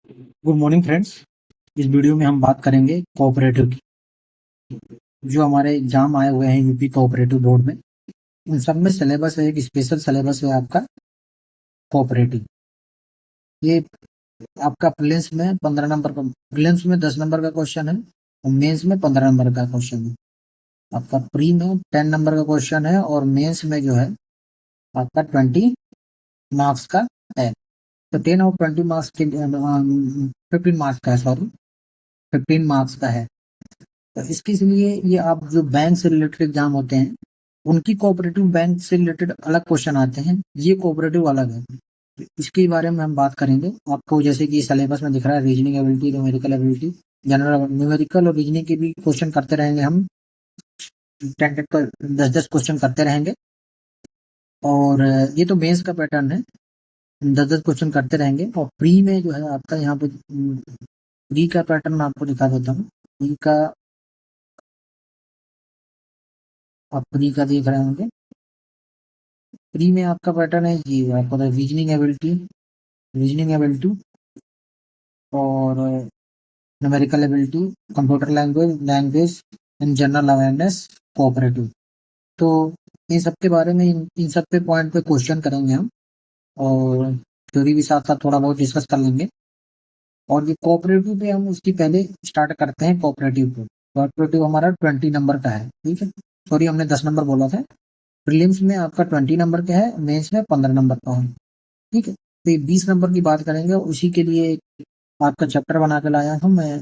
Good morning friends. इस video में हम बात करेंगे कोऑपरेटिव की। जो हमारे एग्जाम आए हुए हैं यूपी कोऑपरेटिव बोर्ड में, उन सब में सिलेबस है, एक स्पेशल सिलेबस है आपका कोऑपरेटिव। ये आपका प्रीलिम्स में 15 नंबर का, प्रीलिम्स में 10 नंबर का क्वेश्चन है और मेंस में 15 नंबर का क्वेश्चन है। आपका प्री में 10 नंबर का क्वेश्चन है और मेंस में जो है आपका 20 मार्क्स का है। तो 10 और 20 मार्क्स के 15 मार्क्स का है, सॉरी 15 मार्क्स का है। तो इसके लिए ये आप जो बैंक से रिलेटेड एग्जाम होते हैं, उनकी कोऑपरेटिव बैंक से रिलेटेड अलग क्वेश्चन आते हैं, ये कोऑपरेटिव अलग है। तो इसके बारे में हम बात करेंगे। आपको जैसे कि सिलेबस में दिख रहा है, reasoning ability, numerical ability, general numerical और रीजनिंग के भी क्वेश्चन करते रहेंगे हम। 10 का 10-10 क्वेश्चन करते रहेंगे। और ये तो मेंस का पैटर्न है, 10-10 क्वेश्चन करते रहेंगे। और प्री में जो है आपका यहाँ पे प्री का पैटर्न मैं आपको दिखा देता हूँ। प्री का आप प्री का देख रहे होंगे। प्री में आपका पैटर्न है ये, आपको रीजनिंग एबिलिटी, रीजनिंग एबिलिटी और numerical ability, computer language, language and general awareness, cooperative. तो इन सब के बारे में, इन सब पे पॉइंट पे क्वेश्चन करेंगे हम। और थ्योरी भी साथ साथ थोड़ा बहुत डिस्कस कर लेंगे। और ये कोऑपरेटिव पे हम उसकी पहले स्टार्ट करते हैं। कोऑपरेटिव को, कोऑपरेटिव हमारा 20 नंबर का है, ठीक है। सॉरी, हमने 10 नंबर बोला था। प्रीलिम्स में आपका 20 नंबर का है, मेंस में 15 नंबर का है, ठीक है। तो ये 20 नंबर की बात करेंगे, उसी के लिए आपका चैप्टर बना के लाया हूँ मैं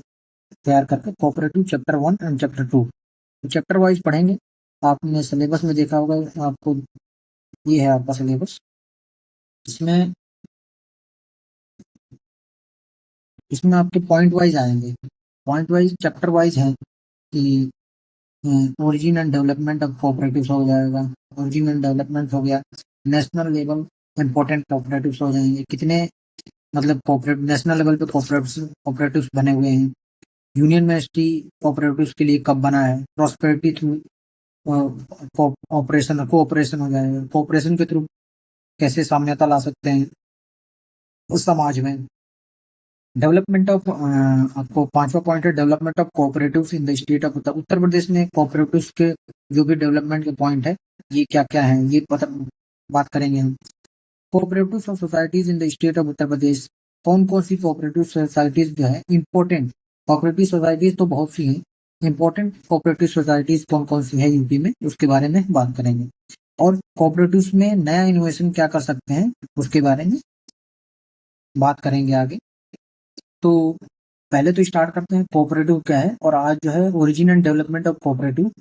तैयार करके, कोऑपरेटिव चैप्टर 1 एंड चैप्टर 2। तो चैप्टर वाइज पढ़ेंगे। आपने सिलेबस में देखा होगा, आपको ये है आपका सिलेबस। इसमें इसमें आपके पॉइंट वाइज आएंगे, पॉइंट वाइज चैप्टर वाइज है कि origin and development of cooperatives हो जाएगा, ओरिजिन एंड डेवलपमेंट हो गया, नेशनल लेवल इम्पोर्टेंट कोऑपरेटिव्स हो जाएंगे, कितने मतलब कोऑपरेटिव नेशनल लेवल पे कोऑपरेटिव्स बने हुए हैं, यूनियन मिनिस्ट्री कोऑपरेटिव्स के लिए कब बना है, प्रॉस्पेरिटी थ्रू ऑपरेशन कोऑपरेशन हो जाएगा, कोऑपरेशन के थ्रू कैसे साम्यता ला सकते हैं उस समाज में। डेवलपमेंट ऑफ आपको पांचवा पॉइंट है, development of cooperatives in the state of Uttar Pradesh में। कोऑपरेटिव्स के जो भी डेवलपमेंट के पॉइंट है, ये क्या क्या है, ये पता बात करेंगे हम। Cooperatives of societies in the state of Uttar Pradesh, कौन कौन सी कोऑपरेटिव सोसाइटीज जो है इंपॉर्टेंट, कोऑपरेटिव सोसाइटीज तो बहुत सी हैं, इंपॉर्टेंट कोऑपरेटिव सोसाइटीज कौन कौन सी है यूपी में, उसके बारे में बात करेंगे। और कोऑपरेटिव्स में नया इनोवेशन क्या कर सकते हैं, उसके बारे में बात करेंगे आगे। तो पहले तो स्टार्ट करते हैं कोऑपरेटिव क्या है, और आज जो है origin and development of cooperative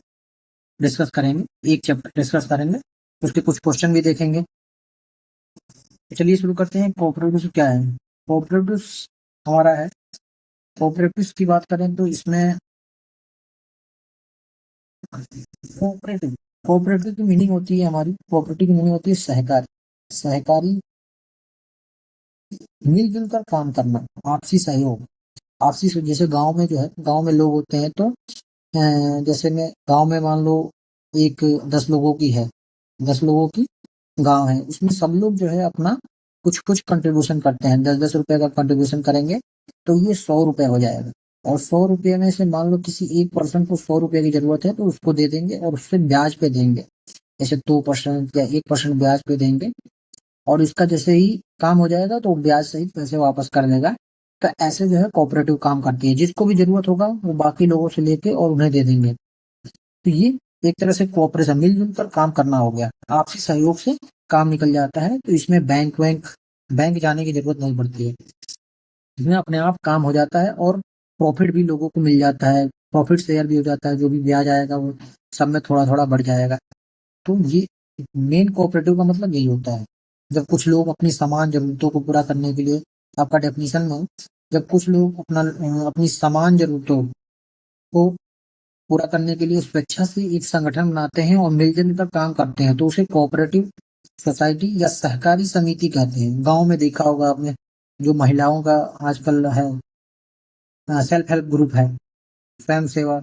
discuss करेंगे, एक चैप्टर डिस्कस करेंगे, उसके कुछ क्वेश्चन भी देखेंगे। तो चलिए शुरू करते हैं। कोऑपरेटिव क्या है? कोऑपरेटिव हमारा है, कोऑपरेटिव की बात करें तो इसमें कोऑपरेटिव कोऑपरेटिव की मीनिंग होती है, हमारी कोऑपरेटिव की मीनिंग होती है सहकारी, सहकारी, मिलजुल कर काम करना, आपसी सहयोग, आपसी जैसे गांव में जो है, गांव में लोग होते हैं तो जैसे मैं गांव में मान लो एक 10 लोगों की है, 10 लोगों की गांव है, उसमें सब लोग जो है अपना कुछ कुछ कंट्रीब्यूशन करते हैं, 10-10 रुपए का कंट्रीब्यूशन करेंगे, तो ये 100 रुपए हो जाएगा। और 100 रुपये में से मान लो किसी एक पर्सन को 100 रुपए की जरूरत है, तो उसको दे देंगे और उससे ब्याज पे देंगे, जैसे 2% या 1% ब्याज पे देंगे। और इसका जैसे ही काम हो जाएगा तो ब्याज सहित पैसे वापस कर देगा। तो ऐसे जो है कोऑपरेटिव काम करती है, जिसको भी जरूरत होगा वो बाकी लोगों से लेके और उन्हें दे देंगे। तो ये एक तरह से कोऑपरेशन, मिलजुल कर काम करना हो गया, आपसी सहयोग से काम निकल जाता है। तो इसमें बैंक जाने की जरूरत नहीं पड़ती है, इसमें अपने आप काम हो जाता है और प्रॉफिट भी लोगों को मिल जाता है, प्रॉफिट शेयर भी हो जाता है, जो भी ब्याज आएगा वो सब में थोड़ा थोड़ा बढ़ जाएगा। तो ये मेन कोऑपरेटिव का मतलब यही होता है, जब कुछ लोग अपनी समान जरूरतों को पूरा करने के लिए, आपका डेफिनेशन में, जब कुछ लोग अपनी समान जरूरतों को पूरा करने के लिए स्वेच्छा से एक संगठन बनाते हैं और मिलजुल कर काम करते हैं, तो उसे कोऑपरेटिव सोसाइटी या सहकारी समिति कहते हैं। गांव में देखा होगा आपने, जो महिलाओं का आजकल है, सेल्फ हेल्प ग्रुप है, स्वयं सेवा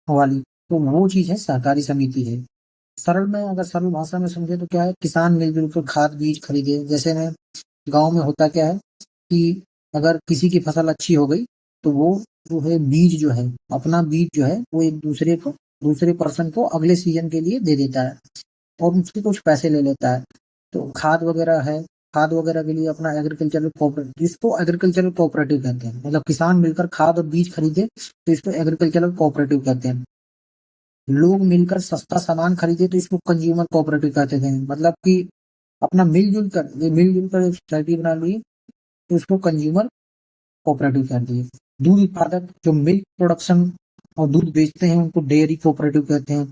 वाली, तो वो चीज है, सहकारी समिति है। सरल में, अगर सरल भाषा में समझे तो क्या है, किसान मिलजुल कर खाद बीज खरीदे। जैसे में गांव में होता क्या है कि अगर किसी की फसल अच्छी हो गई तो वो जो है बीज जो है अपना बीज जो है वो एक दूसरे पर्सन को अगले सीजन के लिए दे देता है और उससे कुछ पैसे ले लेता है। तो खाद वगैरह है, खाद वगैरह के लिए अपना एग्रीकल्चरल कोऑपरेटिव, इसको एग्रीकल्चरल कोऑपरेटिव कहते हैं। मतलब किसान मिलकर खाद और बीज खरीदे तो इसको एग्रीकल्चरल कोऑपरेटिव कहते हैं। लोग मिलकर सस्ता सामान खरीदे तो इसको कंज्यूमर कोऑपरेटिव कहते थे। मतलब कि अपना मिलजुल कर एक सोसाइटी बना ली तो इसको कंज्यूमर कोऑपरेटिव कहते हैं। दूध उत्पादक जो मिल्क प्रोडक्शन और दूध बेचते हैं उनको डेयरी कोऑपरेटिव कहते हैं।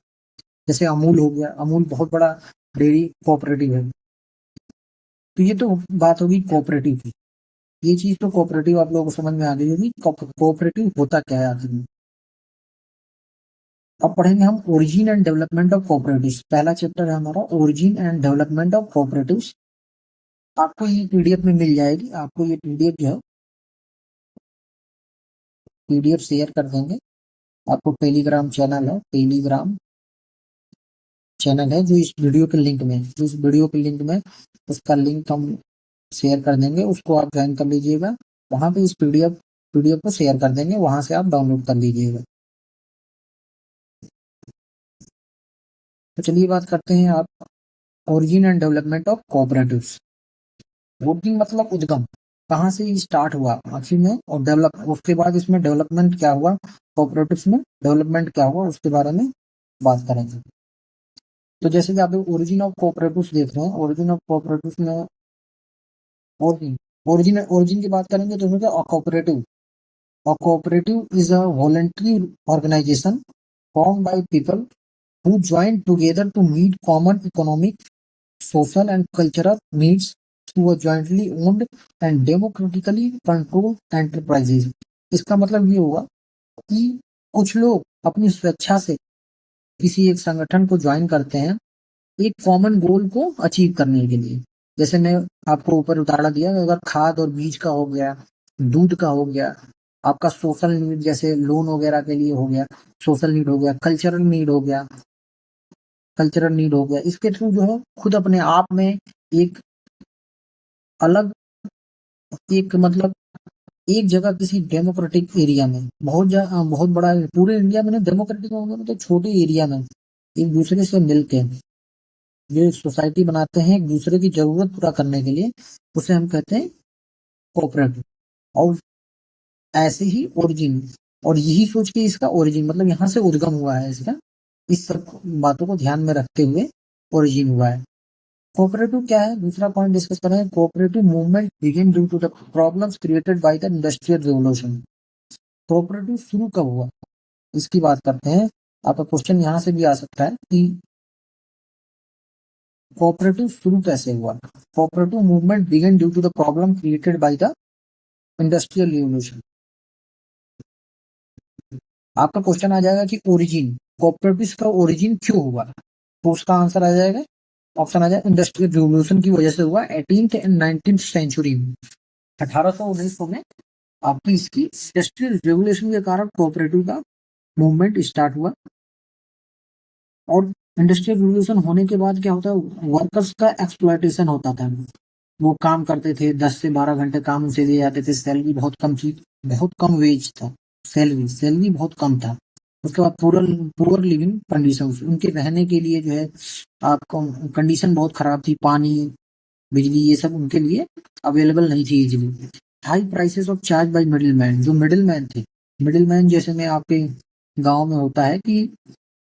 जैसे अमूल हो गया, अमूल बहुत बड़ा डेयरी कोऑपरेटिव है। तो ये तो बात होगी कोऑपरेटिव की। ये चीज तो कोऑपरेटिव आप लोगों को समझ में आ गई होगी। कोऑपरेटिव होता क्या है आखिर में। अब पढ़ेंगे हम origin and development of cooperatives. पहला चैप्टर है हमारा origin and development of cooperatives. आपको ये पीडीएफ में मिल जाएगी। आपको ये पीडीएफ जो है पीडीएफ शेयर कर देंगे। आपको टेलीग्राम चैनल है, टेलीग्राम चैनल है जो इस वीडियो के लिंक में, जो इस वीडियो के लिंक में उसका लिंक हम शेयर कर देंगे। उसको आप ज्वाइन कर लीजिएगा। वहां पे इस पीडीएफ को शेयर कर देंगे, वहां से आप डाउनलोड कर लीजिएगा। तो चलिए बात करते हैं आप origin and development of cooperatives. Origin मतलब उद्गम, कहाँ से स्टार्ट हुआ आखिर में, और डेवलप उसके बाद इसमें डेवलपमेंट क्या हुआ, कोऑपरेटिव्स में डेवलपमेंट क्या हुआ उसके बारे में बात करेंगे। तो जैसे कि आप ओरिजिन ऑफ कोऑपरेटिव्स देख रहे हैं, ओरिजिन ऑफ कोऑपरेटिव्स में ओरिजिन ओरिजिन ओरिजिन की बात करेंगे तो क्या cooperative, a cooperative is a voluntary organization formed by people who join together to meet common economic, social and cultural needs through a jointly owned and democratically controlled enterprises। इसका मतलब ये हुआ कि कुछ लोग अपनी स्वेच्छा से किसी एक संगठन को ज्वाइन करते हैं एक कॉमन गोल को अचीव करने के लिए। जैसे मैं आपको ऊपर उदाहरण दिया, अगर खाद और बीज का हो गया, दूध का हो गया, आपका सोशल नीड जैसे लोन वगैरह के लिए हो गया, सोशल नीड हो गया, कल्चरल नीड हो गया, इसके थ्रू जो है खुद अपने आप में एक अलग, एक मतलब एक जगह किसी डेमोक्रेटिक एरिया में बहुत बड़ा पूरे इंडिया में ना, डेमोक्रेटिक मतलब छोटे एरिया में एक दूसरे से मिलके जो एक सोसाइटी बनाते हैं एक दूसरे की जरूरत पूरा करने के लिए, उसे हम कहते हैं कोऑपरेटिव। और ऐसे ही ओरिजिन, और यही सोच के इसका ओरिजिन मतलब यहाँ से उद्गम हुआ है इसका। इस सब बातों को ध्यान में रखते हुए ओरिजिन हुआ है। कोऑपरेटिव क्या है, दूसरा पॉइंट डिस्कस करें। Cooperative movement begin due to the problems created by the industrial revolution. Cooperative शुरू कब हुआ इसकी बात करते हैं। आपका क्वेश्चन यहाँ से भी आ सकता है कि कोऑपरेटिव शुरू कैसे हुआ। Cooperative movement begin due to the problem created by the industrial revolution. आपका क्वेश्चन आ जाएगा कि ओरिजिन, कोऑपरेटिव का ओरिजिन क्यों हुआ, तो उसका आंसर आ जाएगा, ऑप्शन आ जाएगा इंडस्ट्रियल रिवॉल्यूशन की वजह से हुआ। 18th एंड 19th सेंचुरी में 1800-1900 में आपकी इसकी इंडस्ट्रियल रिवॉल्यूशन के कारण कोऑपरेटिव का मूवमेंट स्टार्ट हुआ। और इंडस्ट्रियल रिवॉल्यूशन होने के बाद क्या होता है, वर्कर्स का एक्सप्लॉयटेशन होता था। वो काम करते थे 10 से 12 घंटे काम उनसे दिए जाते थे, सैलरी बहुत कम थी, बहुत कम वेज था, सैलरी बहुत कम था। उसके बाद पुअर लिविंग कंडीशन, उनके रहने के लिए जो है आपको कंडीशन बहुत खराब थी, पानी बिजली ये सब उनके लिए अवेलेबल नहीं थी easily. High prices of charge by middle man, जो मिडिल मैन थे, मिडिल मैन जैसे में आपके गांव में होता है कि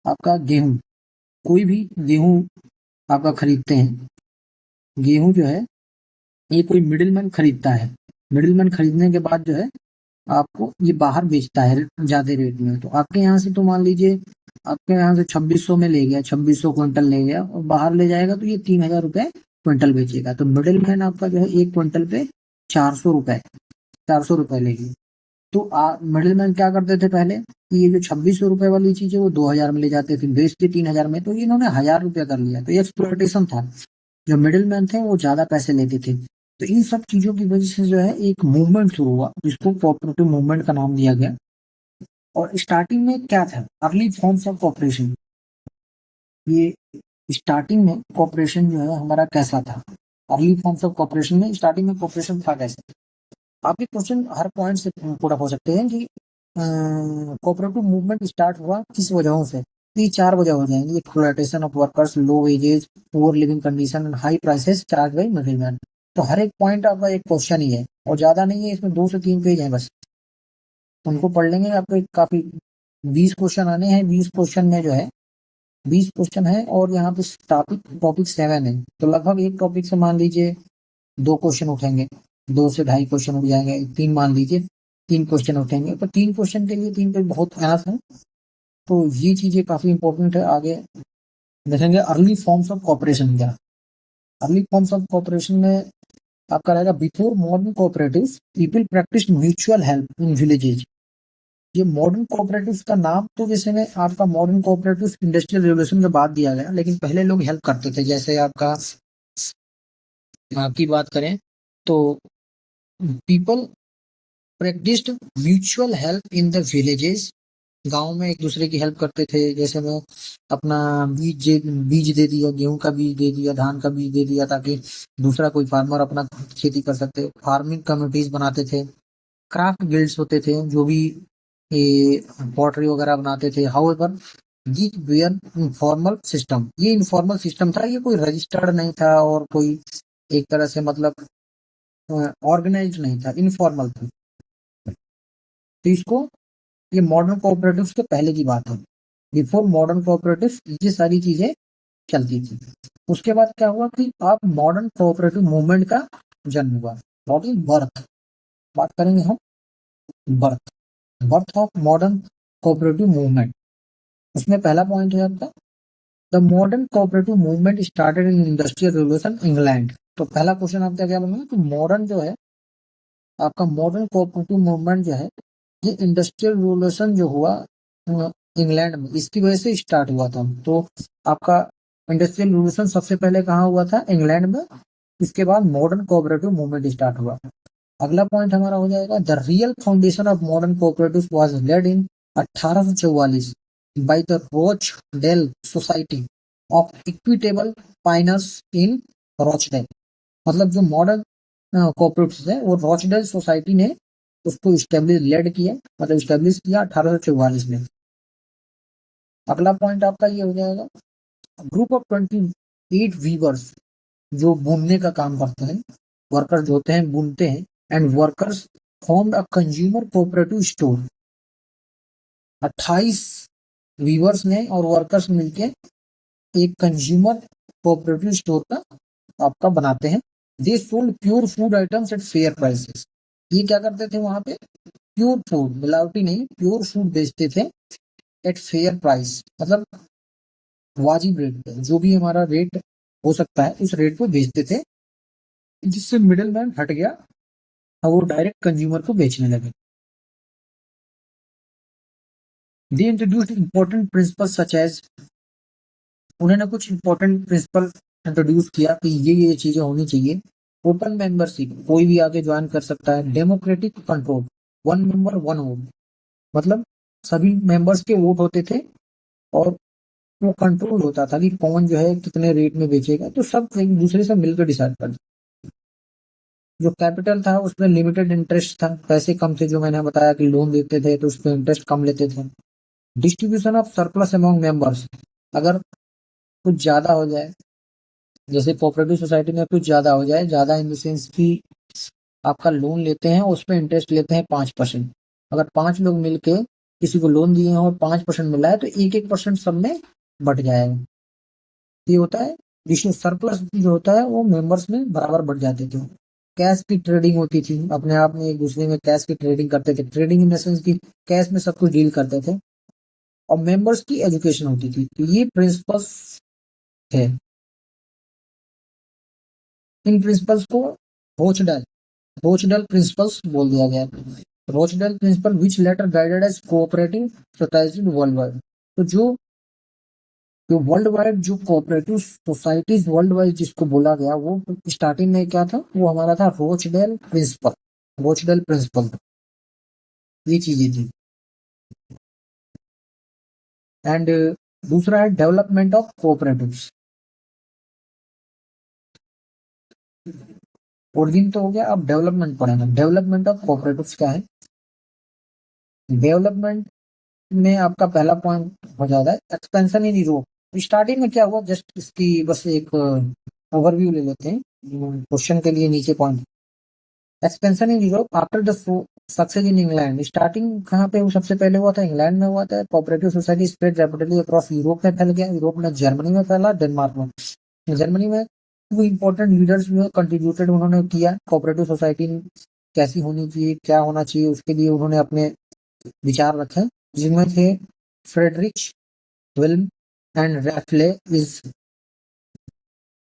आपका गेहूं, कोई भी गेहूं आपका खरीदते हैं, गेहूं जो है ये कोई मिडिलमैन खरीदता है। मिडिलमैन खरीदने के बाद जो है आपको ये बाहर बेचता है ज्यादा रेट में। तो आपके यहाँ से तो मान लीजिए आपके यहाँ से 2600 में ले गया, 2600 क्विंटल ले गया और बाहर ले जाएगा तो ये 3000 रुपए क्विंटल बेचेगा। तो मिडिलमैन आपका जो है एक क्विंटल पे 400 रुपए लेगी। तो मिडिलमैन क्या करते थे पहले कि ये जो 2600 रुपए वाली चीज है वो 2000 में ले जाते थे, बेचते 3000 में, तो इन्होंने 1000 रुपया कर लिया। तो ये एक्सप्लॉयटेशन था, जो मिडिल मैन थे वो ज्यादा पैसे लेते थे। तो इन सब चीजों की वजह से जो है एक मूवमेंट शुरू हुआ जिसको कोऑपरेटिव मूवमेंट का नाम दिया गया। और स्टार्टिंग में क्या था, अर्ली फॉर्म्स ऑफ कोऑपरेशन, ये स्टार्टिंग में कोऑपरेशन जो है हमारा कैसा था, अर्ली फॉर्म्स ऑफ कोऑपरेशन में स्टार्टिंग में कोऑपरेशन था कैसे। आपके क्वेश्चन हर पॉइंट से पूरा हो सकते हैं कि कोऑपरेटिव मूवमेंट स्टार्ट हुआ किस वजहों से। तो ये 4 वजह हो जाएंगी: exploitation of workers, low wages, poor leaving condition and high prices charge by middleman. तो हर एक पॉइंट आपका एक क्वेश्चन ही है और ज्यादा नहीं है, इसमें 2 से 3 पेज हैं बस। उनको पढ़ लेंगे आपको काफी 20 क्वेश्चन आने हैं। 20 क्वेश्चन में जो है 20 क्वेश्चन है और यहाँ पे टॉपिक 7 है। तो लगभग एक टॉपिक से मान लीजिए 2 क्वेश्चन उठेंगे, 2 से ढाई क्वेश्चन उठ जाएंगे, 3 मान लीजिए 3 क्वेश्चन उठेंगे। तो 3 क्वेश्चन के लिए 3 पे बहुत एनफ है। तो ये चीजें काफी इंपॉर्टेंट है। आगे देखेंगे अर्ली फॉर्म्स ऑफ कॉपरेशन क्या। अर्ली फॉर्म्स ऑफ कॉपरेशन में आपका रहेगा before modern cooperative people practice mutual help in villages. ये मॉडर्न कोऑपरेटिव्स का नाम तो जैसे में आपका मॉडर्न कोऑपरेटिव इंडस्ट्रियल रिवोल्यूशन के बाद दिया गया, लेकिन पहले लोग हेल्प करते थे। जैसे आपकी बात करें तो people practised mutual help in the villages. गांव में एक दूसरे की हेल्प करते थे। जैसे में अपना बीज दे दिया, गेहूं का बीज दे दिया, धान का बीज दे दिया, ताकि दूसरा कोई फार्मर अपना खेती कर सकते। फार्मिंग कम्युनिटीज बनाते थे। क्राफ्ट गिल्ड्स होते थे जो भी ये पॉटरी वगैरह बनाते थे। However this were informal system. ये इनफॉर्मल सिस्टम था, ये कोई रजिस्टर्ड नहीं था और कोई एक तरह से मतलब ऑर्गेनाइज्ड नहीं था, इनफॉर्मल था। तो इसको ये मॉडर्न कोऑपरेटिव्स के पहले की बात है। बिफोर मॉडर्न कोऑपरेटिव्स ये सारी चीजें चलती थी। उसके बाद क्या हुआ कि आप मॉडर्न कोऑपरेटिव मूवमेंट का जन्म हुआ। व्हाट इज बर्थ, बात करेंगे हम birth birth of modern cooperative movement. उसमें पहला पॉइंट है आपका the modern cooperative movement started in industrial revolution England. तो पहला क्वेश्चन आपका क्या बनेगा कि मॉडर्न जो है आपका मॉडर्न कोऑपरेटिव मूवमेंट जो है ये इंडस्ट्रियल रिवोल्यूशन जो हुआ इंग्लैंड में, इसकी वजह से स्टार्ट हुआ था। तो आपका इंडस्ट्रियल रिवोल्यूशन सबसे पहले कहाँ हुआ था? इंग्लैंड में। इसके बाद मॉडर्न कोऑपरेटिव मूवमेंट स्टार्ट हुआ। अगला पॉइंट हमारा हो जाएगा the real foundation of modern cooperative was laid in 1844 by the Rochdale society of equitable finance in Rochdale. मतलब जो मॉडर्न कोऑपरेटिव्स है वो रॉचडेल सोसाइटी ने उसको लेड किया, मतलब स्टेब्लिश किया 1844 में। अगला पॉइंट आपका ये हो जाएगा ग्रुप ऑफ 28 वीवर्स जो बुनने का काम करते हैं, वर्कर्स जो होते हैं बुनते हैं, and workers formed a consumer cooperative store. 28 weavers ने और वर्कर्स मिलके एक कंज्यूमर कोऑपरेटिव स्टोर का आपका बनाते हैं। They sold pure food items at fair prices. ये क्या करते थे वहां पे? प्योर फूड, मिलावटी नहीं, प्योर फूड बेचते थे एट फेयर प्राइस, मतलब वाजिब रेट पे, जो भी हमारा रेट हो सकता है उस रेट पे बेचते थे, जिससे मिडिल मैन हट गया और वो डायरेक्ट कंज्यूमर को बेचने लगे। They introduced important principle such as, उन्होंने कुछ इंपॉर्टेंट प्रिंसिपल इंट्रोड्यूस किया कि ये चीजें होनी चाहिए। ओपन मेंबरशिप, कोई भी आगे ज्वाइन कर सकता है। Democratic control, one member one vote, मतलब सभी मेंबर्स के वोट होते थे और वो कंट्रोल होता था कि कौन जो है कितने रेट में बेचेगा। तो सब एक दूसरे से मिलकर डिसाइड कर। जो कैपिटल था उसमें लिमिटेड इंटरेस्ट था, पैसे कम थे, जो मैंने बताया कि लोन देते थे तो उस पर इंटरेस्ट कम लेते थे। Distribution of surplus among members, अगर कुछ ज्यादा हो जाए, जैसे कोऑपरेटिव सोसाइटी में कुछ ज्यादा हो जाए, ज्यादा इन द सेंस की आपका लोन लेते हैं उस पर इंटरेस्ट लेते हैं 5%। अगर 5 लोग मिलके किसी को लोन दिए हैं और 5% मिला है तो 1-1% सब में बट जाएगा। ये होता है जिसमें सरप्लस जो होता है वो मेंबर्स में बराबर बढ़ जाते थे। कैश की ट्रेडिंग होती थी, अपने आप में एक दूसरे में कैश की ट्रेडिंग करते थे। ट्रेडिंग इन द सेंस की कैश में सब कुछ डील करते थे। और मेंबर्स की एजुकेशन होती थी। तो ये प्रिंसिपल्स थे। इन प्रिंसिपल्स को रोचडेल रोचडेल प्रिंसिपल्स बोल दिया गया। Rochdale principle which later guided as cooperative society world wide. तो जो वर्ल्ड वाइड जो कोऑपरेटिव सोसाइटीज वर्ल्ड वाइड जिसको बोला गया, वो स्टार्टिंग में क्या था? वो हमारा था रोचडेल प्रिंसिपल। रोचडेल प्रिंसिपल, ये चीजें थी। एंड दूसरा है डेवलपमेंट ऑफ कोऑपरेटिव्स। ओरिजिन तो हो गया, अब डेवलपमेंट पढ़ेंगे। डेवलपमेंट ऑफ कोऑपरेटिव्स क्या है? डेवलपमेंट में आपका पहला पॉइंट हो जाता है एक्सपेंशन इन यूरोप। स्टार्टिंग में क्या हुआ, जस्ट इसकी बस एक ओवरव्यू ले लेते हैं क्वेश्चन के लिए। नीचे point, expansion in Europe after the success in England. Starting कहाँ पे सबसे पहले हुआ था? इंग्लैंड में हुआ था। Cooperative society spread rapidly across Europe में फैल गया। यूरोप में जर्मनी में फैला, डेनमार्क में। जर्मनी में टू इम्पोर्टेंट लीडर्स जो कंट्रीब्यूटेड, उन्होंने किया कोऑपरेटिव सोसाइटी कैसी होनी चाहिए, क्या होना चाहिए, उसके लिए उन्होंने अपने विचार रखे, जिनमें थे Friedrich Wilhelm and Raiffeisen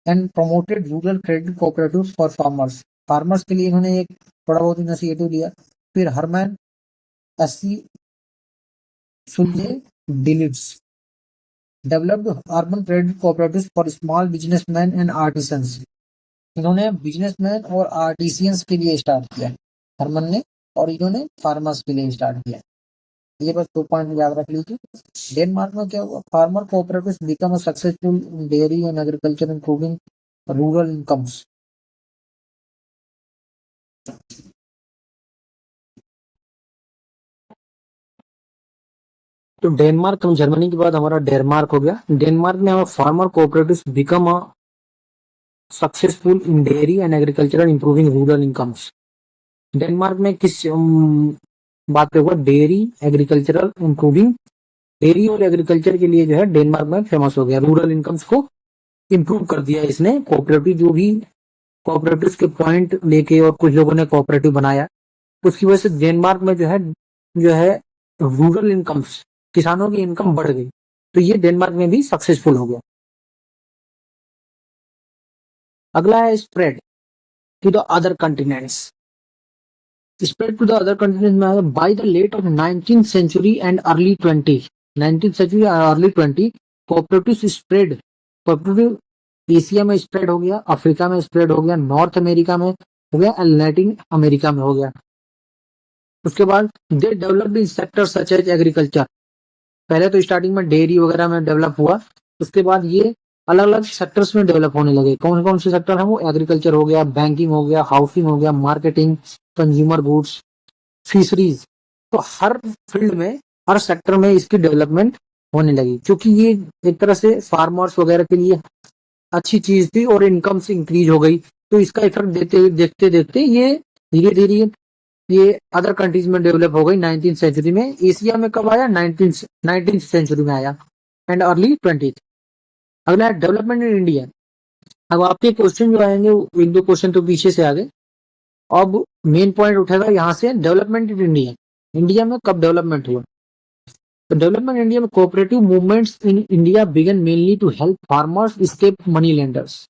and promoted rural credit cooperative for farmers. Farmers के लिए इन्होंने एक थोड़ा बहुत इनिशिएटिव लिया। फिर Hermann SC Schulze Delitzsch developed urban credit cooperative for small businessman and artisans. इन्होंने बिजनेसमैन और आर्टिसियंस के लिए स्टार्ट किया हरमन ने, और इन्होंने फार्मर्स के लिए स्टार्ट किया। ये बस 2 पॉइंट याद रख लीजिए। डेनमार्क में क्या हुआ? Farmer cooperatives become a successful in dairy and agriculture improving rural incomes. तो डेनमार्क, हम जर्मनी के बाद हमारा डेनमार्क हो गया। डेनमार्क में हमारा farmer cooperatives become a successful in dairy and agriculture and improving rural incomes. Denmark में किस बात पे हुआ? डेयरी एग्रीकल्चरल इंप्रूविंग, डेयरी और एग्रीकल्चर के लिए जो है डेनमार्क में फेमस हो गया। रूरल इनकम्स को इम्प्रूव कर दिया इसने। कोऑपरेटिव जो भी कोऑपरेटिव के पॉइंट लेके और कुछ लोगों ने कोऑपरेटिव बनाया, उसकी वजह से डेनमार्क में जो है रूरल इनकम्स, किसानों की इनकम बढ़ गई। तो ये डेनमार्क में भी सक्सेसफुल हो गया। अगला है spread to the other continents. Spread to the other continents में by the late of 19th century and early 20, 19th century और early 20 cooperative spread. Cooperative Asia में स्प्रेड हो गया, अफ्रीका में स्प्रेड हो गया, नॉर्थ अमेरिका में हो गया, लैटिन अमेरिका में हो गया। उसके बाद they developed in sector such as agriculture. पहले तो स्टार्टिंग में डेयरी वगैरह में डेवलप हुआ, उसके बाद ये अलग अलग सेक्टर्स में डेवलप होने लगे। कौन कौन से सेक्टर है वो? एग्रीकल्चर हो गया, बैंकिंग हो गया, हाउसिंग हो गया, मार्केटिंग, कंज्यूमर गुड्स, फिशरीज। तो हर फील्ड में, हर सेक्टर में इसकी डेवलपमेंट होने लगी, क्योंकि ये एक तरह से फार्मर्स वगैरह के लिए अच्छी चीज थी और इनकम से इंक्रीज हो गई। तो इसका इफेक्ट देखते देखते ये धीरे धीरे ये अदर कंट्रीज में डेवलप हो गई 19th सेंचुरी में। एशिया में कब आया? 19th सेंचुरी में आया एंड अर्ली 20th। अगला है डेवलपमेंट इन इंडिया। अब आपके क्वेश्चन जो आएंगे, एक दो क्वेश्चन तो पीछे से आ गए। अब मेन पॉइंट उठेगा यहाँ से, डेवलपमेंट इन इंडिया। इंडिया में कब डेवलपमेंट हुआ? तो डेवलपमेंट इंडिया में cooperative movements in India began mainly to help farmers escape money lenders.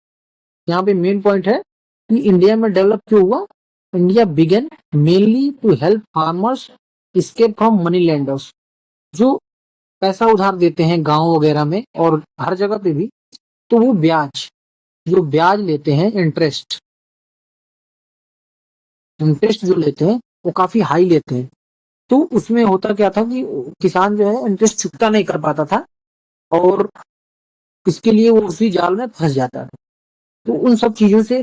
यहाँ पे मेन पॉइंट है कि इंडिया में डेवलप क्यों हुआ? India began mainly to help farmers escape from money lenders. जो पैसा उधार देते हैं गांव वगैरह में और हर जगह पे भी, तो वो ब्याज, जो ब्याज लेते हैं, इंटरेस्ट जो लेते हैं वो काफी हाई लेते हैं। तो उसमें होता क्या था कि किसान जो है इंटरेस्ट चुकता नहीं कर पाता था, और इसके लिए वो उसी जाल में फंस जाता था। तो उन सब चीजों से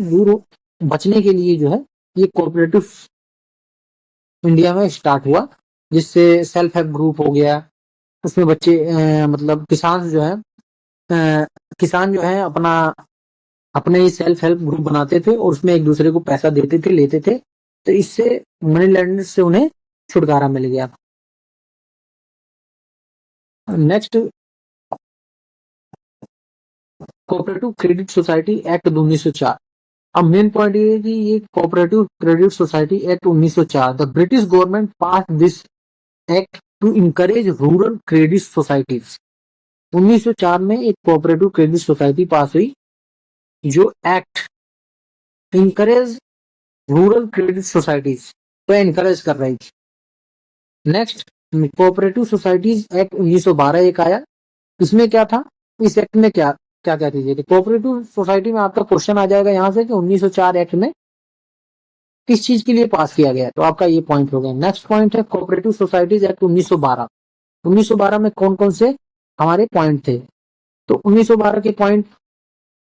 बचने के लिए जो है ये कोऑपरेटिव इंडिया में स्टार्ट हुआ, जिससे सेल्फ हेल्प ग्रुप हो गया। उसमें बच्चे मतलब किसान जो है अपना अपने ही सेल्फ हेल्प ग्रुप बनाते थे और उसमें एक दूसरे को पैसा देते थे, लेते थे। तो इससे मनी लैंडर से उन्हें छुटकारा मिल गया। Next, cooperative credit society act 1904। अब मेन पॉइंट ये है कि ये cooperative credit society act 1904, the British government pass this act to encourage rural credit societies. 1904 में एक कोऑपरेटिव क्रेडिट सोसाइटी पास हुई जो act encourage rural credit societies को एनकरेज कर रही थी। नेक्स्ट, कोऑपरेटिव सोसाइटीज एक्ट 1912 एक आया। इसमें क्या था? इस एक्ट में क्या क्या क्या चीजें थी? कोऑपरेटिव सोसाइटी में आपका क्वेश्चन आ जाएगा यहाँ से कि 1904 एक्ट में किस चीज के लिए पास किया गया, तो आपका ये पॉइंट हो गया। नेक्स्ट पॉइंट है कोऑपरेटिव सोसाइटीज एक्ट 1912। 1912 में कौन कौन से हमारे पॉइंट थे? तो 1912 के पॉइंट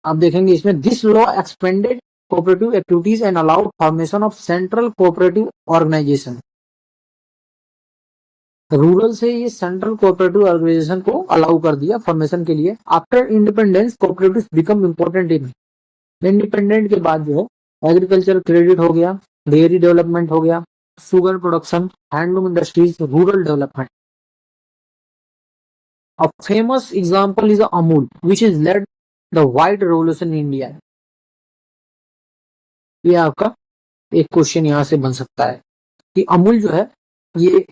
आप देखेंगे इसमें, this law expanded cooperative activities and allowed formation of central cooperative organization. Rural से ये सेंट्रल कोऑपरेटिव ऑर्गेनाइजेशन को अलाउ कर दिया फॉर्मेशन के लिए. After independence cooperative become important in. Independent के बाद जो है एग्रीकल्चर क्रेडिट हो गया, डेयरी डेवलपमेंट हो गया, sugar production, handloom industries, rural development. A famous example is Amul, which has led the white revolution in India. ये आपका एक क्वेश्चन यहाँ से बन सकता है कि अमूल जो है ये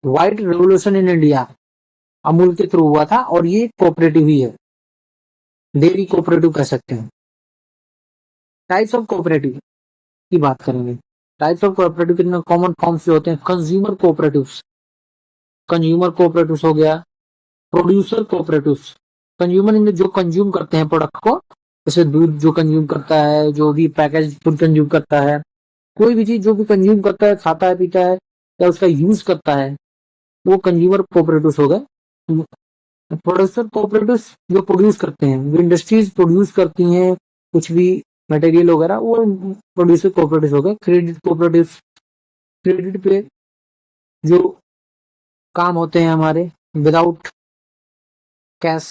white revolution in India Amul के थ्रू हुआ था और ये कोऑपरेटिव ही है, डेयरी कोऑपरेटिव कह सकते हैं. टाइप्स ऑफ कोऑपरेटिव की बात करेंगे. टाइप्स ऑफ कोऑपरेटिव कितने कॉमन फॉर्म्स जो होते हैं. कंज्यूमर कोऑपरेटिव्स, कंज्यूमर कोऑपरेटिव्स हो गया. प्रोड्यूसर कोऑपरेटिव्स, कंज्यूमर इनमें जो कंज्यूम करते हैं प्रोडक्ट को, जैसे दूध जो कंज्यूम करता है, जो भी पैकेज फूड कंज्यूम करता है, कोई भी चीज जो भी कंज्यूम करता है, खाता है, पीता है या उसका यूज करता है, वो कंज्यूमर कोऑपरेटिव्स हो गए. प्रोड्यूसर कोऑपरेटिव्स जो प्रोड्यूस करते हैं, जो इंडस्ट्रीज प्रोड्यूस करती हैं कुछ भी मटेरियल वगैरह, वो प्रोड्यूसर कोऑपरेटिव्स हो गए. क्रेडिट कोऑपरेटिव्स, क्रेडिट पे जो काम होते हैं हमारे without cash.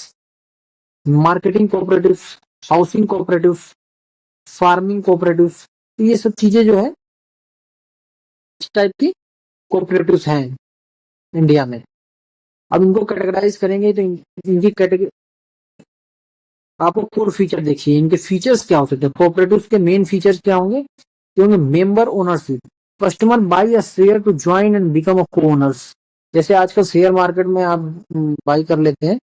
Marketing cooperatives, housing cooperatives, farming cooperatives, ये सब चीजें जो है इस टाइप की कोऑपरेटिव्स हैं इंडिया में. अब इनको कैटेगराइज करेंगे तो इनकी कैटेगरी आपको कोर फीचर देखिए, इनके फीचर्स क्या हो सकते हैं. कोऑपरेटिव्स के मेन फीचर्स क्या होंगे. होंगे member ownership. Customer buy a share to join and become a co owners. जैसे आजकल शेयर मार्केट में आप बाई कर लेते हैं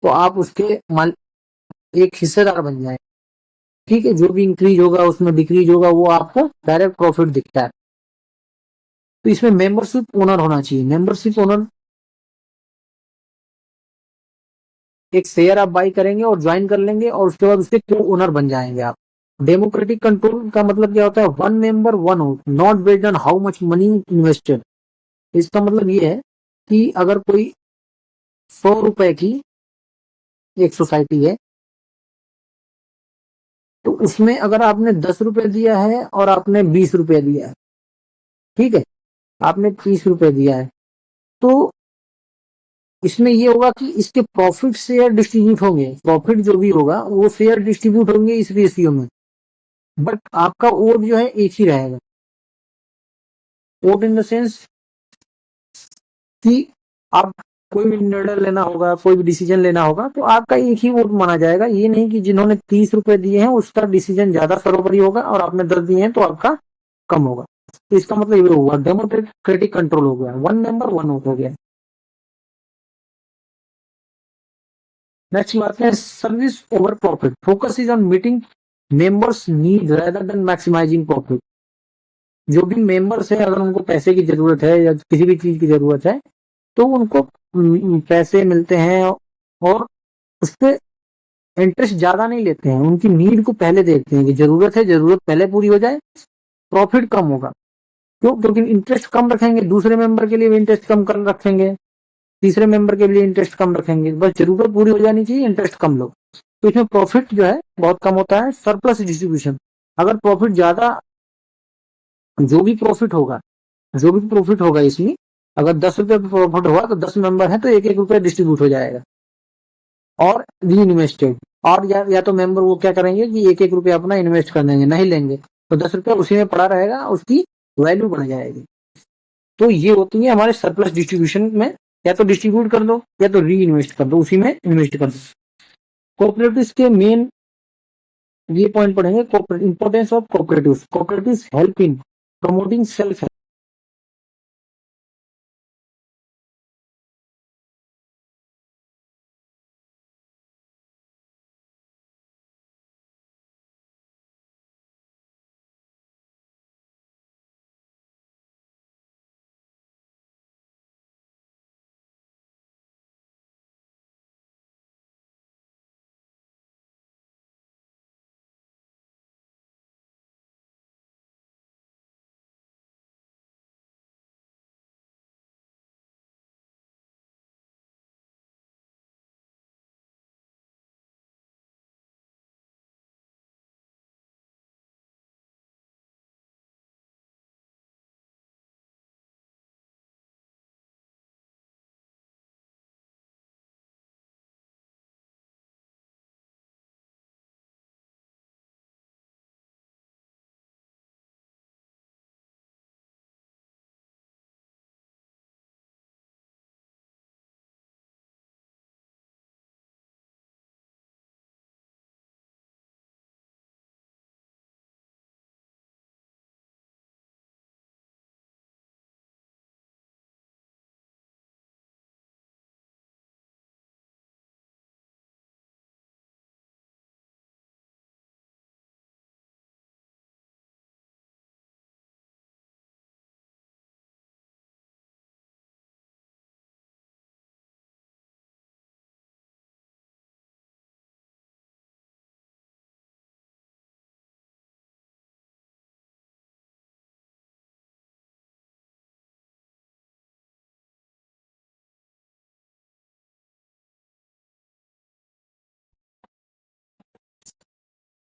तो आप उसके एक हिस्सेदार बन जाए. ठीक है, जो भी इंक्रीज होगा उसमें डिक्रीज होगा वो आपको डायरेक्ट प्रॉफिट दिखता है. तो इसमें मेंबरशिप ओनर होना चाहिए. मेंबरशिप ओनर एक शेयर आप बाई करेंगे और ज्वाइन कर लेंगे और उसके बाद उसके को ओनर बन जाएंगे आप. डेमोक्रेटिक कंट्रोल का मतलब क्या होता है. One member one vote, not based on how much money invested. इसका मतलब ये है कि अगर कोई 100 रुपए की एक सोसाइटी है तो उसमें अगर आपने 10 रुपए दिया है और आपने 20 रुपए दिया है, ठीक है, आपने 30 रुपए दिया है, तो इसमें ये होगा कि इसके प्रॉफिट शेयर डिस्ट्रीब्यूट होंगे. प्रॉफिट जो भी होगा वो शेयर डिस्ट्रीब्यूट होंगे इस रेशियो में, बट आपका वोट जो है एक ही रहेगा. वोट इन द सेंस कि आप कोई भी निर्णय लेना होगा, कोई भी डिसीजन लेना होगा तो आपका एक ही वोट माना जाएगा. ये नहीं कि जिन्होंने 30 रुपए दिए हैं उसका डिसीजन ज्यादा सर्वोपरि होगा और आपने 10 दिए हैं तो आपका कम होगा. तो इसका मतलब ये हुआ डेमोक्रेटिक कंट्रोल हो गया. वन मेंबर वन वोट हो गया. नेक्स्ट बात है service over profit. Focus is on meeting members need rather than maximising profit. जो भी मेंबर्स है अगर उनको पैसे की जरूरत है या किसी भी चीज की जरूरत है तो उनको पैसे मिलते हैं और उस पर इंटरेस्ट ज्यादा नहीं लेते हैं. उनकी नीड को पहले देखते हैं कि जरूरत है, जरूरत पहले पूरी हो जाए, प्रॉफिट कम होगा. क्यों? क्योंकि इंटरेस्ट कम रखेंगे, दूसरे मेंबर के लिए भी इंटरेस्ट कम कर रखेंगे, तीसरे मेंबर के लिए इंटरेस्ट कम रखेंगे. बस जरूरत पूरी हो जानी चाहिए, इंटरेस्ट कम लो. तो इसमें प्रॉफिट जो है बहुत कम होता है. Surplus distribution. अगर प्रॉफिट ज्यादा, जो भी प्रॉफिट होगा, जो भी प्रॉफिट होगा इसमें, अगर 10 रुपए प्रॉफिट हुआ तो 10 मेंबर है तो एक एक रुपया डिस्ट्रीब्यूट हो जाएगा और री इन्वेस्टेड. और या तो मेंबर वो क्या करेंगे कि एक एक रुपया अपना इन्वेस्ट कर देंगे, नहीं लेंगे तो 10 रुपया उसी में पड़ा रहेगा, उसकी वैल्यू बढ़ जाएगी. तो ये होती है हमारे सरप्लस डिस्ट्रीब्यूशन में. या तो डिस्ट्रीब्यूट कर दो या तो री इन्वेस्ट कर दो, उसी में इन्वेस्ट कर दो. कोऑपरेटिव्स के मेन ये पॉइंट पढ़ेंगे. Importance of cooperatives. Cooperatives help in promoting self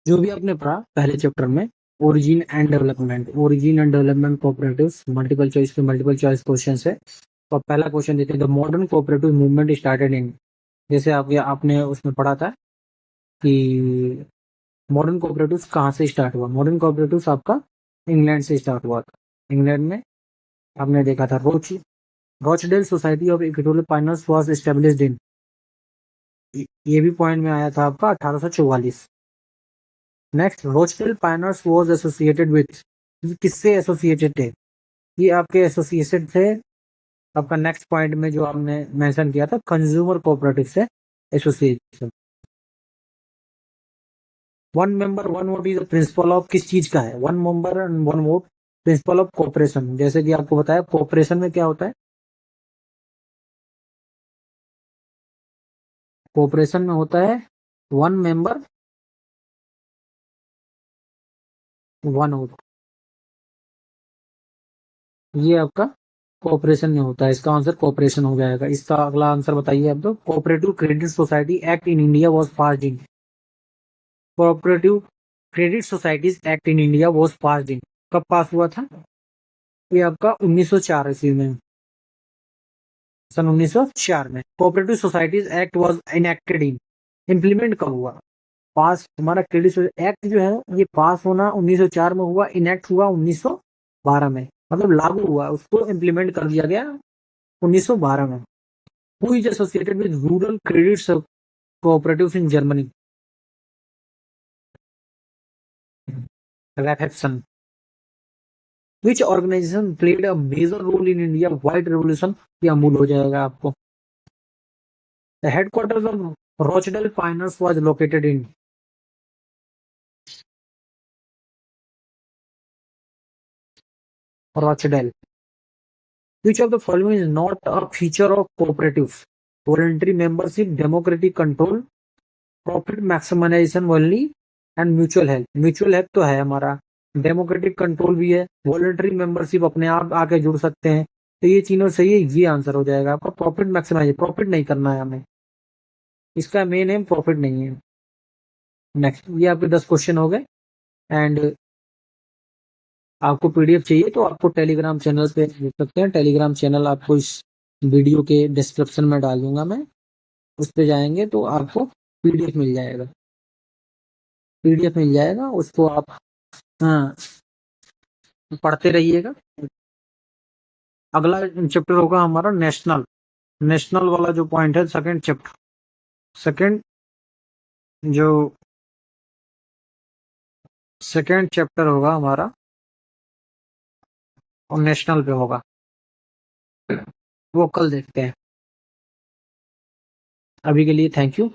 जो भी आपने पढ़ा पहले चैप्टर में, origin and development cooperatives, multiple choice question है। तो पहला क्वेश्चन देते हैं, the modern cooperative movement started in, जैसे आपने उसमें पढ़ा था कि मॉडर्न कोऑपरेटिव्स कहाँ से स्टार्ट हुआ। मॉडर्न कोऑपरेटिव्स आपका इंग्लैंड से स्टार्ट हुआ था। इंग्लैंड में आपने देखा था Rochdale society of equatorial finance was established in, ये भी पॉइंट में आया था आपका 1844। Next, Rochdale finance was associated with, किससे एसोसिएटेड थे, ये आपके एसोसिएटेड थे आपका नेक्स्ट पॉइंट में जो आपने मेंशन किया था, कंज्यूमर कोऑपरेटिव से association. One member one vote is principle of, किस चीज का है, one member one vote principle of cooperation. जैसे कि आपको बताया कोऑपरेशन में क्या होता है, कोऑपरेशन में होता है वन मेंबर वन वोट, ये आपका कोऑपरेशन में होता है। इसका आंसर कोऑपरेशन हो जाएगा। इसका अगला आंसर बताइए आप तो, cooperative credit society act in India was passed in, cooperative credit societies act in India was passed in, कब पास हुआ था, ये आपका 1904 ईस्वी में, सन 1904 में। Cooperative societies act was enacted in, implement कब हुआ, पास हमारा क्रेडिट एक्ट जो है ये पास होना 1904 में हुआ, इनएक्ट हुआ 1912 में, मतलब लागू हुआ, उसको इम्प्लीमेंट कर दिया गया 1912 में। Who is associated with rural credit cooperatives in Germany, Raiffeisen. Which organization played a major role in India white revolution, ये अमूल हो जाएगा आपको। The headquarters of Rochdale finance was located in, Rochdale. Which of the following is not a feature of cooperatives? Voluntary membership, democratic control, profit maximization only, and mutual help. Mutual help तो है हमारा, democratic control भी है, voluntary membership अपने आप आके जुड़ सकते हैं, तो ये तीनों सही है, ये आंसर हो जाएगा आपका। प्रॉफिट मैक्सिमाइज, प्रॉफिट नहीं करना है हमें, इसका मेन एम प्रॉफिट नहीं है। नेक्स्ट, ये आपके 10 क्वेश्चन हो गए। एंड आपको पीडीएफ चाहिए तो आपको टेलीग्राम चैनल पे देख सकते हैं, टेलीग्राम चैनल आपको इस वीडियो के डिस्क्रिप्शन में डाल दूंगा मैं, उस पे जाएंगे तो आपको पीडीएफ मिल जाएगा, पीडीएफ मिल जाएगा, उसको आप हाँ पढ़ते रहिएगा। अगला चैप्टर होगा हमारा नेशनल, नेशनल वाला जो पॉइंट है, सेकंड चैप्टर, सेकंड जो सेकंड चैप्टर होगा हमारा और नेशनल पे होगा, वो कल देखते हैं। अभी के लिए थैंक यू।